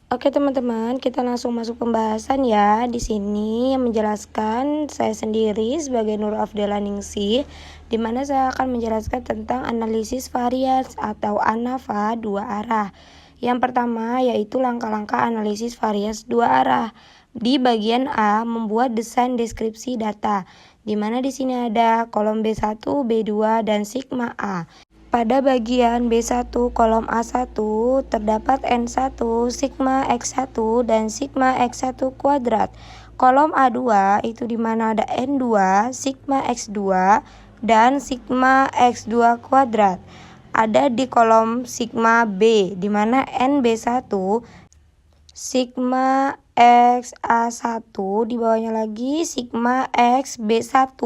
Oke teman-teman, kita langsung masuk pembahasan ya. Di sini yang menjelaskan saya sendiri sebagai Nur Afdela Ningsih, di mana saya akan menjelaskan tentang analisis varians atau ANAVA dua arah. Yang pertama yaitu langkah-langkah analisis varians dua arah. Di bagian A, membuat desain deskripsi data, di mana di sini ada kolom B1, B2 dan sigma A. Pada bagian B1 kolom A1 terdapat N1, sigma X1 dan sigma X1 kuadrat. Kolom A2 itu di mana ada N2, sigma X2 dan sigma X2 kuadrat. Ada di kolom sigma B di mana NB1, sigma X A1, di bawahnya lagi sigma X B1,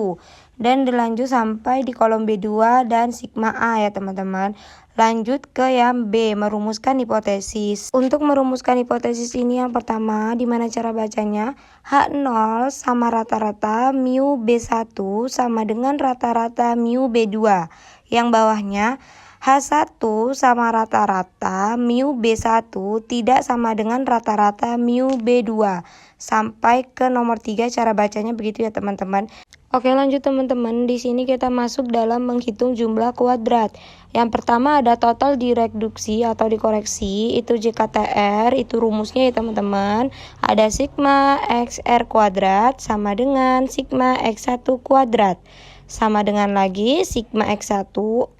dan dilanjut sampai di kolom B2 dan sigma A ya teman-teman. Lanjut ke yang B, merumuskan hipotesis. Untuk merumuskan hipotesis ini yang pertama, di mana cara bacanya? H0 sama rata-rata mu B1 sama dengan rata-rata mu B2. Yang bawahnya H1 sama rata-rata mu B1 tidak sama dengan rata-rata mu B2. Sampai ke nomor 3 cara bacanya begitu ya teman-teman. Oke lanjut teman-teman, di sini kita masuk dalam menghitung jumlah kuadrat. Yang pertama ada total direduksi atau dikoreksi, itu JKTR, itu rumusnya ya teman-teman. Ada sigma XR kuadrat sama dengan sigma X1 kuadrat. Sama dengan lagi sigma X1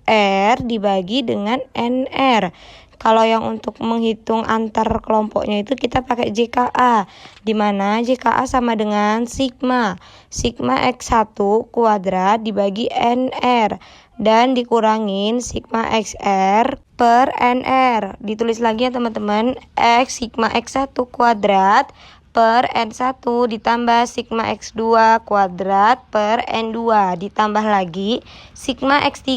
R dibagi dengan NR. Kalau yang untuk menghitung antar kelompoknya itu kita pakai JKA, di mana JKA sama dengan sigma X1 kuadrat dibagi NR dan dikurangin sigma XR per NR. Ditulis lagi ya teman-teman, X sigma X1 kuadrat per N1 ditambah sigma X2 kuadrat per N2 ditambah lagi sigma X3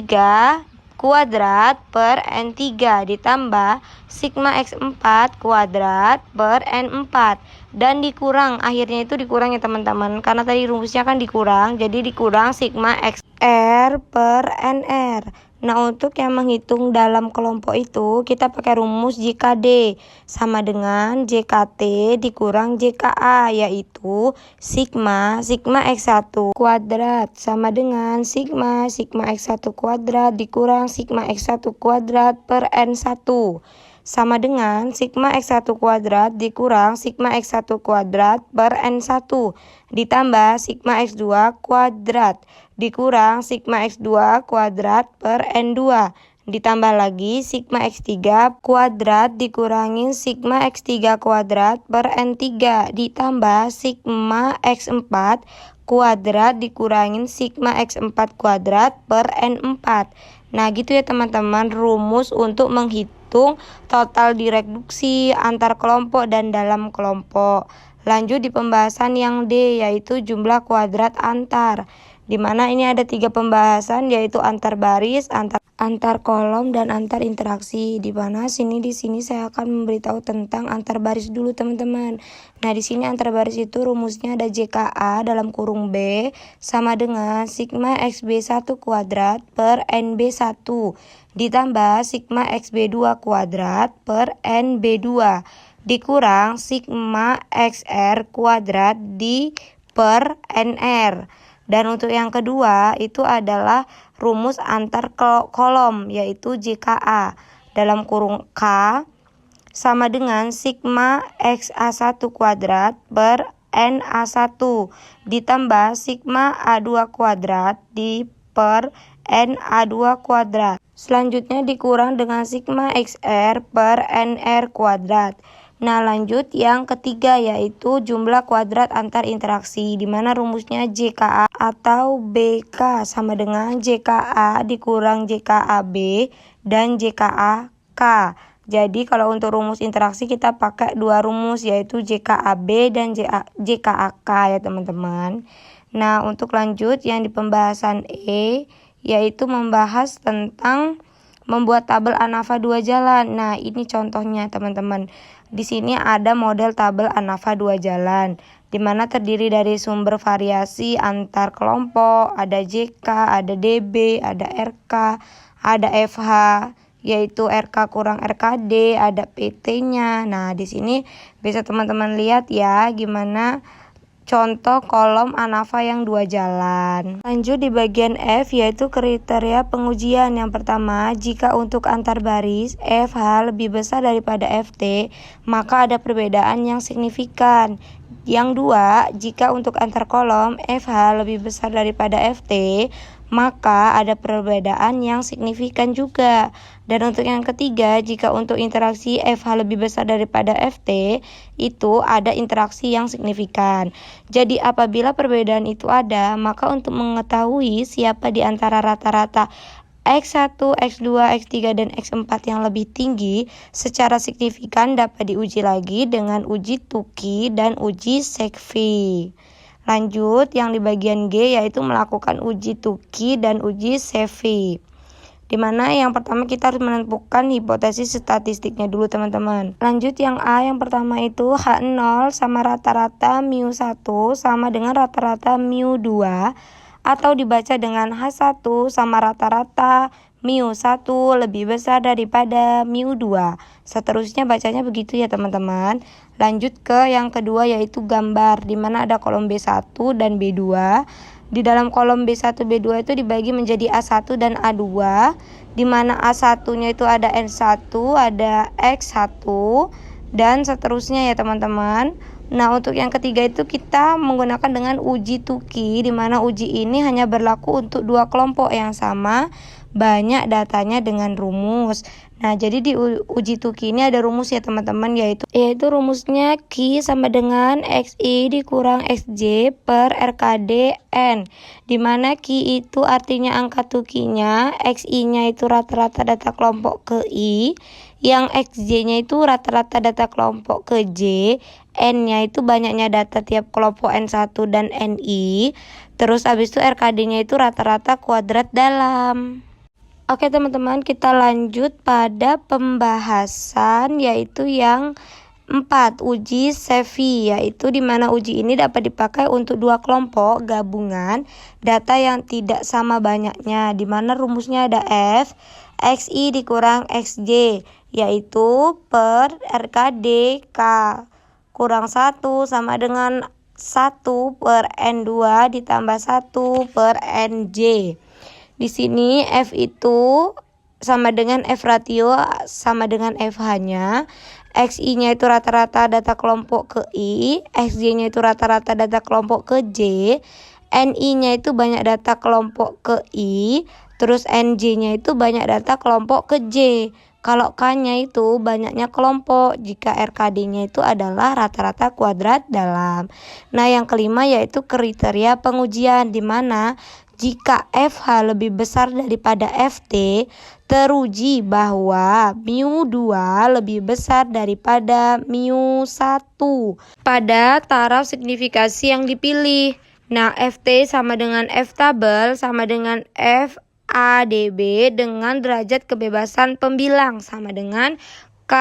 kuadrat per N3 ditambah sigma X4 kuadrat per N4 dan dikurang, akhirnya itu dikurang ya teman-teman, karena tadi rumusnya kan dikurang, jadi dikurang sigma XR per NR. Nah, untuk yang menghitung dalam kelompok itu kita pakai rumus JKD sama dengan JKT dikurang JKA, yaitu sigma X1 kuadrat sama dengan sigma X1 kuadrat dikurang sigma X1 kuadrat per N1 sama dengan sigma X1 kuadrat dikurang sigma X1 kuadrat per N1 ditambah sigma X2 kuadrat dikurang sigma X2 kuadrat per N2 ditambah lagi sigma X3 kuadrat dikurangin sigma X3 kuadrat per N3 ditambah sigma X4 kuadrat dikurangin sigma X4 kuadrat per N4. Nah gitu ya teman-teman, rumus untuk menghitung total direduksi antar kelompok dan dalam kelompok. Lanjut di pembahasan yang D, yaitu jumlah kuadrat antar, di mana ini ada 3 pembahasan, yaitu antar baris, antar kolom dan antar interaksi. Di mana di sini saya akan memberitahu tentang antar baris dulu teman-teman. Nah, di sini antar baris itu rumusnya ada JKA dalam kurung B sama dengan sigma XB1 kuadrat per NB1 ditambah sigma XB2 kuadrat per NB2 dikurang sigma XR kuadrat di per NR. Dan untuk yang kedua itu adalah rumus antar kolom, yaitu JKA dalam kurung K sama dengan sigma XA1 kuadrat per NA1 ditambah sigma A2 kuadrat di per NA2 kuadrat. Selanjutnya dikurang dengan sigma XR per NR kuadrat. Nah lanjut yang ketiga yaitu jumlah kuadrat antar interaksi, di mana rumusnya JKA atau BK sama dengan JKA dikurang JKAB dan JKAK. Jadi kalau untuk rumus interaksi kita pakai 2 rumus, yaitu JKAB dan JKAK ya teman-teman. Nah untuk lanjut yang di pembahasan E yaitu membahas tentang membuat tabel ANAVA 2 jalan. Nah, ini contohnya teman-teman. Di sini ada model tabel ANAVA 2 jalan, di mana terdiri dari sumber variasi antar kelompok, ada JK, ada DB, ada RK, ada FH, yaitu RK kurang RKD, ada PT-nya. Nah, di sini bisa teman-teman lihat ya gimana contoh kolom ANAFA yang 2 jalan. Lanjut di bagian F, yaitu kriteria pengujian. Yang pertama, jika untuk antar baris FH lebih besar daripada FT, maka ada perbedaan yang signifikan. Yang dua, jika untuk antar kolom FH lebih besar daripada FT, maka ada perbedaan yang signifikan juga. Dan untuk yang ketiga, jika untuk interaksi FH lebih besar daripada FT, itu ada interaksi yang signifikan. Jadi apabila perbedaan itu ada, maka untuk mengetahui siapa di antara rata-rata X1, X2, X3, dan X4 yang lebih tinggi secara signifikan dapat diuji lagi dengan uji Tukey dan uji Sekvi. Lanjut yang di bagian G, yaitu melakukan uji Tukey dan uji Sekvi. Dimana yang pertama kita harus menentukan hipotesis statistiknya dulu teman-teman. Lanjut yang A, yang pertama itu H0 sama rata-rata mu1 sama dengan rata-rata mu2, atau dibaca dengan H1 sama rata-rata mu1 lebih besar daripada mu2. Seterusnya bacanya begitu ya teman-teman. Lanjut ke yang kedua, yaitu gambar, di mana ada kolom B1 dan B2. Di dalam kolom B1, B2 itu dibagi menjadi A1 dan A2, di mana A1-nya itu ada N1, ada X1, dan seterusnya ya teman-teman. Nah, untuk yang ketiga itu kita menggunakan dengan uji Tukey, di mana uji ini hanya berlaku untuk dua kelompok yang sama, banyak datanya dengan rumus. Nah, jadi di uji Tukey ini ada rumus ya teman-teman, yaitu rumusnya Q sama dengan XI dikurang XJ per RKD N, di mana Q itu artinya angka Tukey-nya, XI-nya itu rata-rata data kelompok ke I, yang XJ-nya itu rata-rata data kelompok ke J, N-nya itu banyaknya data tiap kelompok N1 dan NI, terus habis itu RKD-nya itu rata-rata kuadrat dalam. Oke teman-teman, kita lanjut pada pembahasan yaitu yang 4, uji Sekvi, yaitu di mana uji ini dapat dipakai untuk dua kelompok gabungan data yang tidak sama banyaknya, di mana rumusnya ada F XI dikurang XJ, yaitu per RKD K kurang 1 sama dengan 1 per N2 ditambah 1 per NJ. Di sini F itu sama dengan F ratio sama dengan FH-nya. XI-nya itu rata-rata data kelompok ke I, XJ-nya itu rata-rata data kelompok ke J, NI-nya itu banyak data kelompok ke I, terus NJ-nya itu banyak data kelompok ke J. Kalau K-nya itu banyaknya kelompok jika RKD-nya itu adalah rata-rata kuadrat dalam. Nah, yang kelima yaitu kriteria pengujian, di mana jika FH lebih besar daripada FT, teruji bahwa mu2 lebih besar daripada mu1 pada taraf signifikasi yang dipilih. Nah, FT sama dengan F tabel sama dengan F ADB dengan derajat kebebasan pembilang sama dengan K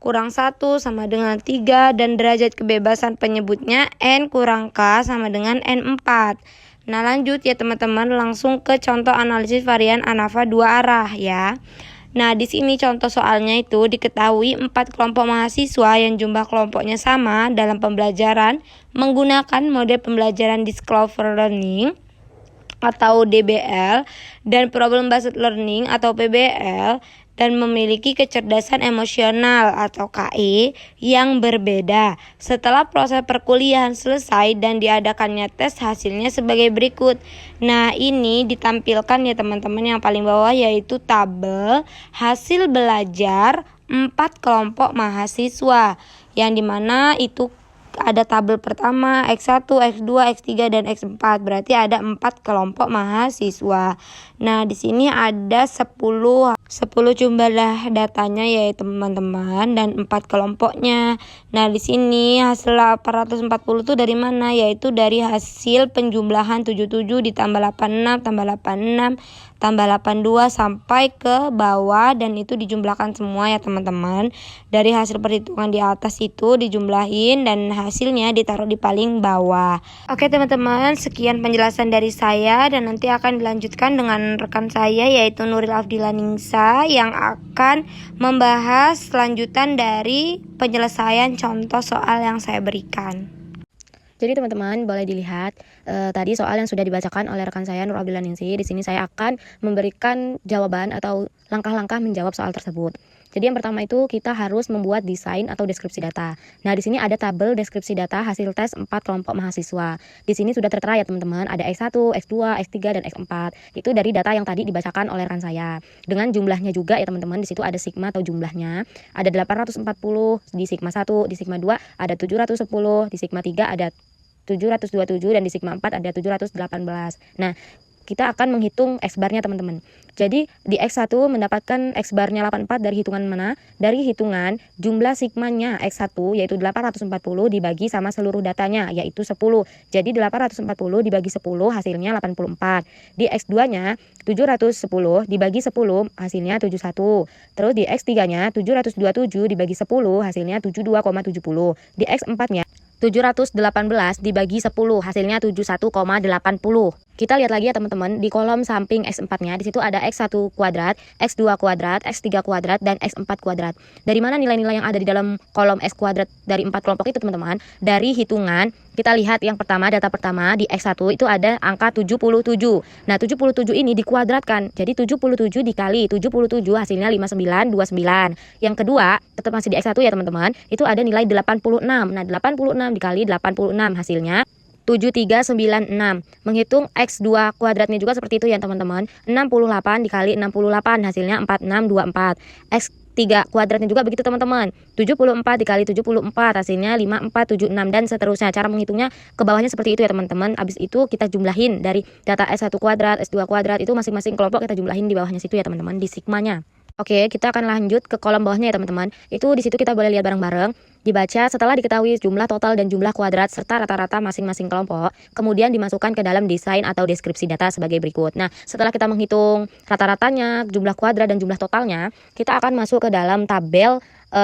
kurang 1 sama dengan 3, dan derajat kebebasan penyebutnya N kurang K sama dengan N4. Nah, lanjut ya teman-teman, langsung ke contoh analisis varian ANAFA 2 arah ya. Nah, di sini contoh soalnya itu diketahui 4 kelompok mahasiswa yang jumlah kelompoknya sama dalam pembelajaran menggunakan model pembelajaran Discover Learning atau DBL dan Problem Based Learning atau PBL, dan memiliki kecerdasan emosional atau KE yang berbeda. Setelah proses perkuliahan selesai dan diadakannya tes, hasilnya sebagai berikut. Nah, ini ditampilkan ya teman-teman yang paling bawah, yaitu tabel hasil belajar 4 kelompok mahasiswa, yang dimana itu ada tabel pertama X1, X2, X3, dan X4. Berarti ada 4 kelompok mahasiswa. Nah, di sini ada 10 jumlah datanya ya teman-teman, dan 4 kelompoknya. Nah, di sini hasil 840 itu dari mana? Yaitu dari hasil penjumlahan 77 ditambah 86 tambah 86 tambah 82 sampai ke bawah, dan itu dijumlahkan semua ya teman-teman. Dari hasil perhitungan di atas itu dijumlahin dan hasilnya ditaruh di paling bawah. Oke teman-teman, sekian penjelasan dari saya, dan nanti akan dilanjutkan dengan rekan saya yaitu Nuril Afdilaningsa yang akan membahas lanjutan dari penyelesaian contoh soal yang saya berikan. Jadi teman-teman boleh dilihat tadi soal yang sudah dibacakan oleh rekan saya Nur Afdilaningsi. Di sini saya akan memberikan jawaban atau langkah-langkah menjawab soal tersebut. Jadi yang pertama itu kita harus membuat desain atau deskripsi data. Nah, di sini ada tabel deskripsi data hasil tes 4 kelompok mahasiswa. Di sini sudah tertera ya teman-teman, ada X1, X2, X3 dan X4. Itu dari data yang tadi dibacakan oleh rekan saya. Dengan jumlahnya juga ya teman-teman, di situ ada sigma atau jumlahnya. Ada 840 di sigma 1, di sigma 2 ada 710, di sigma 3 ada 727 dan di sigma 4 ada 718. Nah, kita akan menghitung X barnya teman-teman. Jadi di X1 mendapatkan X barnya 84 dari hitungan mana? Dari hitungan jumlah sigmanya X1 yaitu 840 dibagi sama seluruh datanya yaitu 10. Jadi 840 dibagi 10 hasilnya 84. Di X2 nya 710 dibagi 10 hasilnya 71. Terus di X3 nya 727 dibagi 10 hasilnya 72,70. Di X4 nya 718 dibagi 10 hasilnya 71,80. Kita lihat lagi ya teman-teman, di kolom samping X4-nya di situ ada X1 kuadrat, X2 kuadrat, X3 kuadrat dan X4 kuadrat. Dari mana nilai-nilai yang ada di dalam kolom X kuadrat dari 4 kelompok itu teman-teman? Dari hitungan, kita lihat yang pertama, data pertama di X1 itu ada angka 77. Nah, 77 ini dikuadratkan. Jadi 77 dikali 77 hasilnya 5929. Yang kedua, tetap masih di X1 ya teman-teman, itu ada nilai 86. Nah, 86 dikali 86 hasilnya 7396. Menghitung X2 kuadratnya juga seperti itu ya teman-teman. 68 dikali 68 hasilnya 4624. X3 kuadratnya juga begitu teman-teman. 74 dikali 74 hasilnya 5476 dan seterusnya. Cara menghitungnya ke bawahnya seperti itu ya teman-teman. Habis itu kita jumlahin dari data S1 kuadrat, S2 kuadrat itu masing-masing kelompok kita jumlahin di bawahnya situ ya teman-teman, di sigmanya. Oke, kita akan lanjut ke kolom bawahnya ya teman-teman. Itu di situ kita boleh lihat bareng-bareng. Dibaca setelah diketahui jumlah total dan jumlah kuadrat serta rata-rata masing-masing kelompok, kemudian dimasukkan ke dalam desain atau deskripsi data sebagai berikut. Nah, setelah kita menghitung rata-ratanya, jumlah kuadrat dan jumlah totalnya, kita akan masuk ke dalam tabel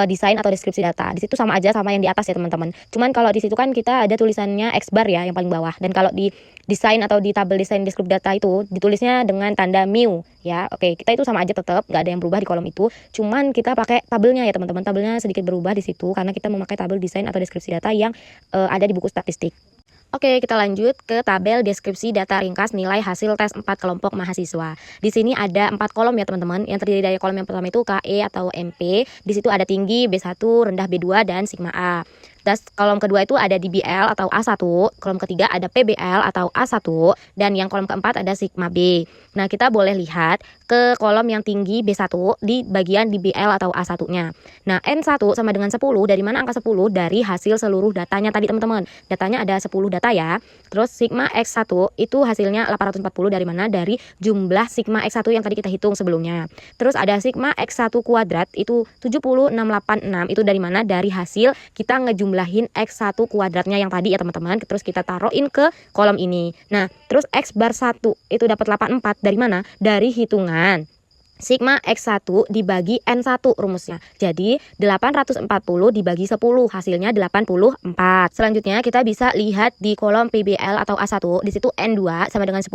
desain atau deskripsi data. Di situ sama aja sama yang di atas ya teman-teman. Cuman kalau di situ kan kita ada tulisannya X bar ya yang paling bawah. Dan kalau di desain atau di tabel desain deskripsi data itu ditulisnya dengan tanda mu ya. Oke, kita itu sama aja tetap, nggak ada yang berubah di kolom itu. Cuman kita pakai tabelnya ya teman-teman. Tabelnya sedikit berubah di situ karena kita memakai tabel desain atau deskripsi data yang ada di buku statistik. Oke, kita lanjut ke tabel deskripsi data ringkas nilai hasil tes 4 kelompok mahasiswa. Di sini ada 4 kolom ya teman-teman. Yang terdiri dari kolom yang pertama itu KE atau MP. Di situ ada tinggi, B1, rendah B2 dan sigma A. Dan kolom kedua itu ada DBL atau A1, kolom ketiga ada PBL atau A1, dan yang kolom keempat ada sigma B. Nah, kita boleh lihat ke kolom yang tinggi B1 di bagian DBL atau A1-nya. Nah, N1 sama dengan 10, dari mana angka 10? Dari hasil seluruh datanya tadi teman-teman. Datanya ada 10 data ya. Terus sigma X1 itu hasilnya 840 dari mana? Dari jumlah sigma X1 yang tadi kita hitung sebelumnya. Terus ada sigma X1 kuadrat itu 70686, itu dari mana? Dari hasil kita ngejumlahin X1 kuadratnya yang tadi ya teman-teman. Terus kita taruhin ke kolom ini. Nah, terus X bar 1 itu dapat 84 dari mana? Dari hitungan sigma X1 dibagi N1 rumusnya. Jadi 840 dibagi 10 hasilnya 84. Selanjutnya kita bisa lihat di kolom PBL atau A1. Di situ N2 sama dengan 10.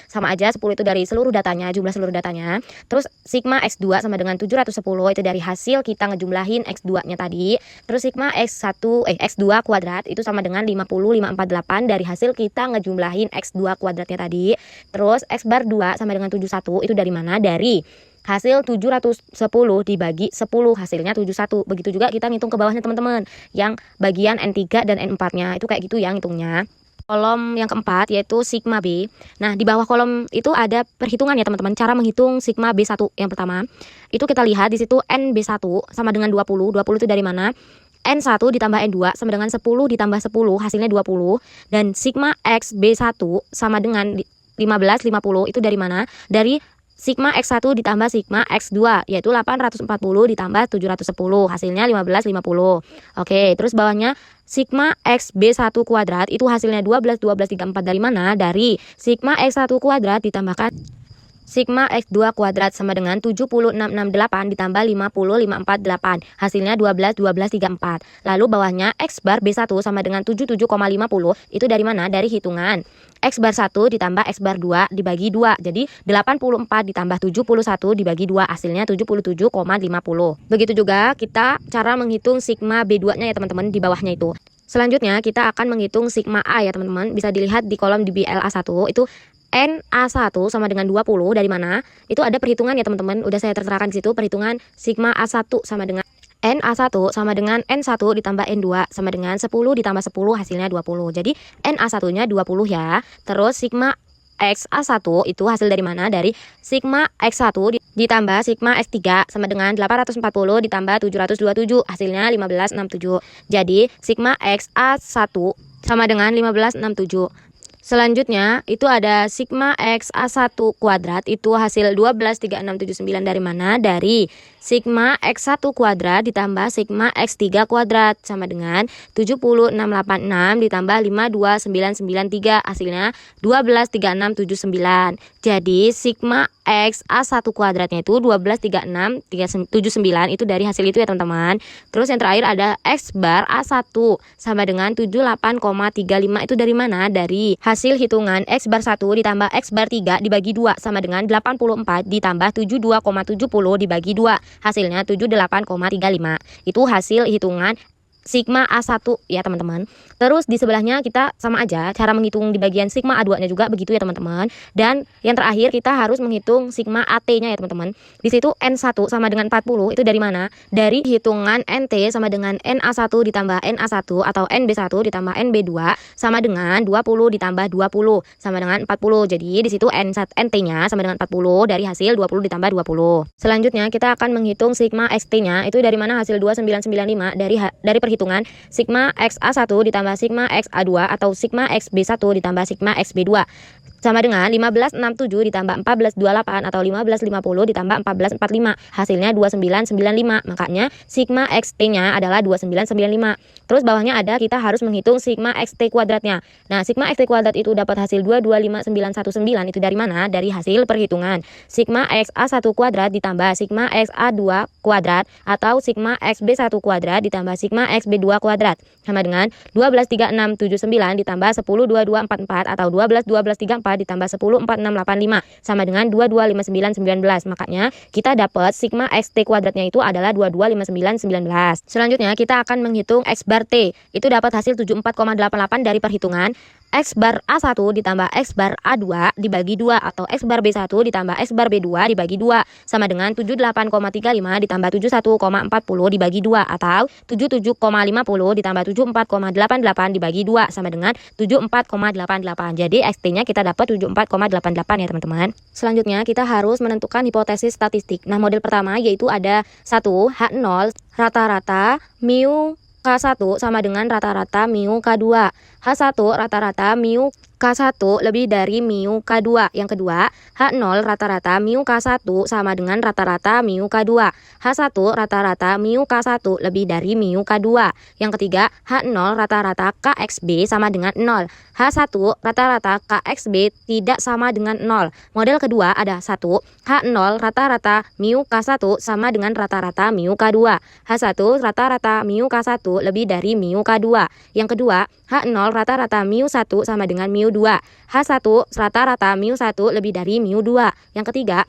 Sama aja 10 itu dari seluruh datanya, jumlah seluruh datanya. Terus sigma X2 sama dengan 710 itu dari hasil kita ngejumlahin X2-nya tadi. Terus sigma X2 kuadrat itu sama dengan 50548 dari hasil kita ngejumlahin X2 kuadratnya tadi. Terus X bar 2 sama dengan 71 itu dari mana? Dari hasil 710 dibagi 10 hasilnya 71. Begitu juga kita ngitung ke bawahnya teman-teman. Yang bagian N3 dan N4-nya itu kayak gitu ya ngitungnya. Kolom yang keempat yaitu sigma B. Nah, di bawah kolom itu ada perhitungan ya teman-teman. Cara menghitung sigma B1 yang pertama. Itu kita lihat di situ NB1 sama dengan 20. 20 itu dari mana? N1 ditambah N2 sama dengan 10 ditambah 10 hasilnya 20. Dan sigma X B1 sama dengan 15 50 itu dari mana? Dari sigma X1 ditambah sigma X2 yaitu 840 ditambah 710 hasilnya 1550. Oke, terus bawahnya sigma X B1 kuadrat itu hasilnya 12 34 dari mana? Dari sigma X1 kuadrat ditambahkan Sigma X2 kuadrat sama dengan 70668 ditambah 50548. Hasilnya 12,1234. Lalu bawahnya X bar B1 sama dengan 77,50. Itu dari mana? Dari hitungan X bar 1 ditambah X bar 2 dibagi 2. Jadi 84 ditambah 71 dibagi 2. Hasilnya 77,50. Begitu juga kita cara menghitung sigma B2-nya ya teman-teman di bawahnya itu. Selanjutnya kita akan menghitung sigma A ya teman-teman. Bisa dilihat di kolom di BLA1 itu NA1 sama dengan 20 dari mana? Itu ada perhitungan ya teman-teman. Udah saya terterakan di situ perhitungan sigma A1 sama dengan NA1 sama dengan N1 ditambah N2 sama dengan 10 ditambah 10 hasilnya 20. Jadi NA1-nya 20 ya. Terus sigma XA1 itu hasil dari mana? Dari sigma X1 ditambah sigma X3 sama dengan 840 ditambah 727 hasilnya 1567. Jadi sigma XA1 sama dengan 1567. Selanjutnya itu ada sigma XA1 kuadrat itu hasil 12,3679 dari mana? Dari sigma X1 kuadrat ditambah sigma X3 kuadrat sama dengan 76,86 ditambah 52993 hasilnya 12,3679. Jadi sigma XA1 kuadratnya itu 12,3679 itu dari hasil itu ya teman-teman. Terus yang terakhir ada X bar A1 sama dengan 78,35 itu dari mana? Dari hasil hitungan X bar 1 ditambah X bar 3 dibagi 2 sama dengan 84 ditambah 72,70 dibagi 2. Hasilnya 78,35. Itu hasil hitungan sigma A1 ya teman-teman. Terus di sebelahnya kita sama aja cara menghitung di bagian sigma A2-nya juga begitu ya teman-teman. Dan yang terakhir kita harus menghitung sigma AT-nya ya teman-teman. Di situ N1 sama dengan 40 itu dari mana? Dari hitungan NT sama dengan NA1 ditambah NA1 atau NB1 ditambah NB2 sama dengan 20 ditambah 20 sama dengan 40. Jadi di situ NT-nya sama dengan 40 dari hasil 20 ditambah 20. Selanjutnya kita akan menghitung sigma XT-nya itu dari mana? Hasil 2995 dari perhitungan sigma XA1 ditambah sigma XA2 atau sigma XB1 ditambah sigma XB2 sama dengan 1567 ditambah 1428 atau 1550 ditambah 1445. Hasilnya 2995. Makanya sigma XT-nya adalah 2995. Terus bawahnya ada kita harus menghitung sigma XT kuadratnya. Nah, sigma XT kuadrat itu dapat hasil 225919 itu dari mana? Dari hasil perhitungan sigma XA1 kuadrat ditambah sigma XA2 kuadrat atau sigma XB1 kuadrat ditambah sigma XB2 kuadrat sama dengan 12,3679 ditambah 10,2244 atau 12,1234 ditambah 10,4685 sama dengan 22,5919. Makanya kita dapat sigma XT kuadratnya itu adalah 22,5919. Selanjutnya kita akan menghitung X bar T. Itu dapat hasil 74,88 dari perhitungan X bar A1 ditambah X bar A2 dibagi 2 atau X bar B1 ditambah X bar B2 dibagi 2 sama dengan 78,35 ditambah 71,40 dibagi 2 atau 77,50 ditambah 74,88 dibagi 2 sama dengan 74,88. Jadi XT-nya kita dapat 74,88 ya teman-teman. Selanjutnya kita harus menentukan hipotesis statistik. Nah, model pertama yaitu ada 1 H0 rata-rata mu K1 sama dengan rata-rata mu K2. H1 rata-rata mu K1 lebih dari mu K2. Yang kedua, H0 rata-rata mu K1 sama dengan rata-rata mu K2. H1 rata-rata mu K1 lebih dari mu K2. Yang ketiga, H0 rata-rata KXB sama dengan 0. H1 rata-rata KXB tidak sama dengan 0. Model kedua ada 1. H0 rata-rata mu K1 sama dengan rata-rata mu K2. H1 rata-rata mu K1 lebih dari mu K2. Yang kedua, H0 rata-rata mu 1 sama dengan mu 2. H1 rata-rata mu 1 lebih dari mu 2. Yang ketiga,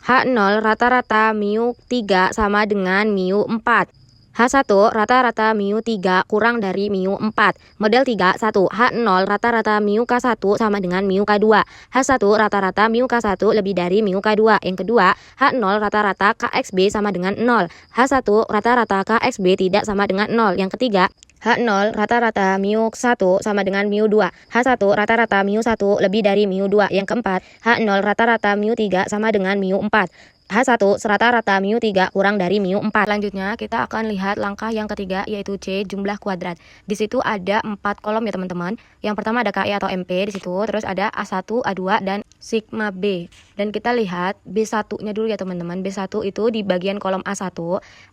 H0 rata-rata mu 3 sama dengan mu 4. H1 rata-rata mu 3 kurang dari mu 4. Model 3, 1. H0 rata-rata mu K1 sama dengan mu K2. H1 rata-rata mu K1 lebih dari mu K2. Yang kedua, H0 rata-rata KXB sama dengan 0. H1 rata-rata KXB tidak sama dengan 0. Yang ketiga, H0 rata-rata mu 1 sama dengan mu 2. H1 rata-rata mu 1 lebih dari mu 2. Yang keempat, H0 rata-rata mu 3 sama dengan mu 4. H1 serata rata mu 3 kurang dari mu 4. Selanjutnya kita akan lihat langkah yang ketiga yaitu C, jumlah kuadrat. Di situ ada 4 kolom ya teman-teman. Yang pertama ada KI atau MP di situ, terus ada A1, A2 dan sigma B. Dan kita lihat B1-nya dulu ya teman-teman. B1 itu di bagian kolom A1,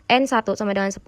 N1 sama dengan 10,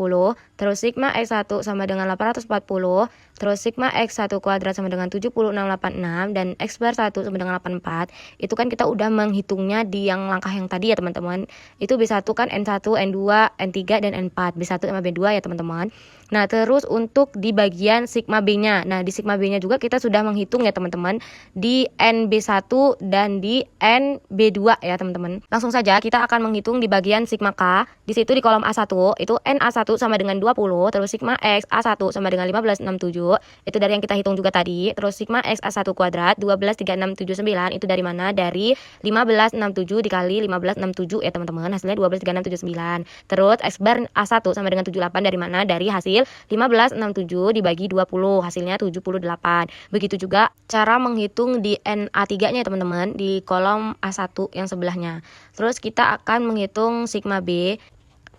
terus sigma X1 sama dengan 840, terus sigma X1 kuadrat sama dengan 7686 dan X bar 1 sama dengan 84. Itu kan kita udah menghitungnya di yang langkah yang tadi ya teman-teman. Itu B1 kan N1, N2, N3 dan N4. B1 sama B2 ya teman-teman. Nah, terus untuk di bagian sigma B-nya. Nah, di sigma B-nya juga kita sudah menghitung ya teman-teman di NB1 dan di NB2 ya teman-teman. Langsung saja kita akan menghitung di bagian sigma K. Di situ di kolom A1 itu NA1 sama dengan 20, terus sigma X A1 sama dengan 1567. Itu dari yang kita hitung juga tadi. Terus sigma X A1 kuadrat 123679 itu dari mana? Dari 1567 dikali 1567 ya teman-teman. Hasilnya 123679. Terus X bar A1 sama dengan 78 dari mana? Dari hasil 1567 dibagi 20, hasilnya 78. Begitu juga cara menghitung di NA3-nya ya teman-teman, di kolom A1 yang sebelahnya. Terus kita akan menghitung sigma B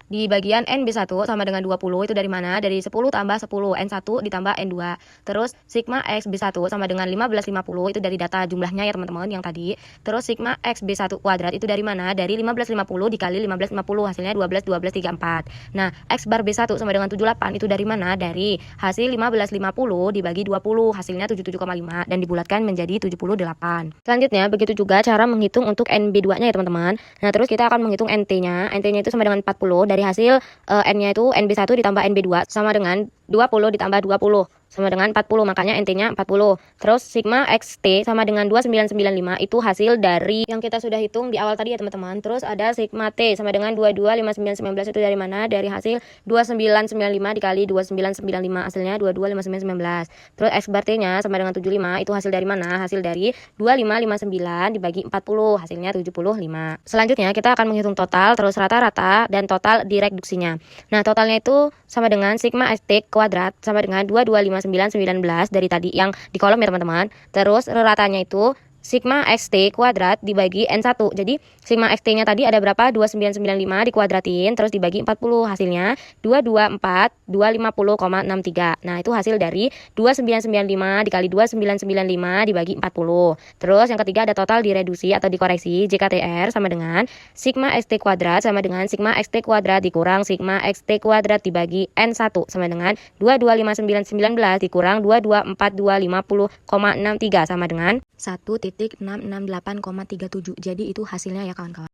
di bagian NB1 sama dengan 20 itu dari mana? Dari 10 tambah 10, N1 ditambah N2. Terus sigma X B1 sama dengan 1550 itu dari data jumlahnya ya teman-teman yang tadi. Terus sigma X B1 kuadrat itu dari mana? Dari 1550 dikali 1550 hasilnya 12, 12, 3, 4. Nah, X bar B1 sama dengan 78 itu dari mana? Dari hasil 1550 dibagi 20 hasilnya 77,5 dan dibulatkan menjadi 78. Selanjutnya begitu juga cara menghitung untuk NB2-nya ya teman-teman. Nah, terus kita akan menghitung NT-nya. NT-nya itu sama dengan 40. Dari hasil N-nya itu NB1 ditambah NB2 sama dengan 20 ditambah 20 sama dengan 40, makanya NT-nya 40. Terus sigma XT sama dengan 2995 itu hasil dari yang kita sudah hitung di awal tadi ya teman-teman. Terus ada sigma T sama dengan 225919 itu dari mana? Dari hasil 2995 dikali 2995 hasilnya 225919. Terus X bar T-nya sama dengan 75 itu hasil dari mana? Hasil dari 2559 dibagi 40 hasilnya 75. Selanjutnya kita akan menghitung total, terus rata-rata dan total direduksinya. Nah, totalnya itu sama dengan sigma XT kuadrat sama dengan 2255919 dari tadi yang di kolom ya teman-teman. Terus ratanya itu sigma XT kuadrat dibagi N1. Jadi sigma XT-nya tadi ada berapa? 2995 dikuadratin terus dibagi 40 hasilnya 224250,63. Nah, itu hasil dari 2995 dikali 2995 dibagi 40. Terus yang ketiga ada total direduksi atau dikoreksi JKTR sama dengan sigma XT kuadrat sama dengan sigma XT kuadrat dikurang sigma XT kuadrat dibagi N1 sama dengan 225919 dikurang 224250,63 sama dengan 1,668,37. Jadi itu hasilnya ya kawan-kawan.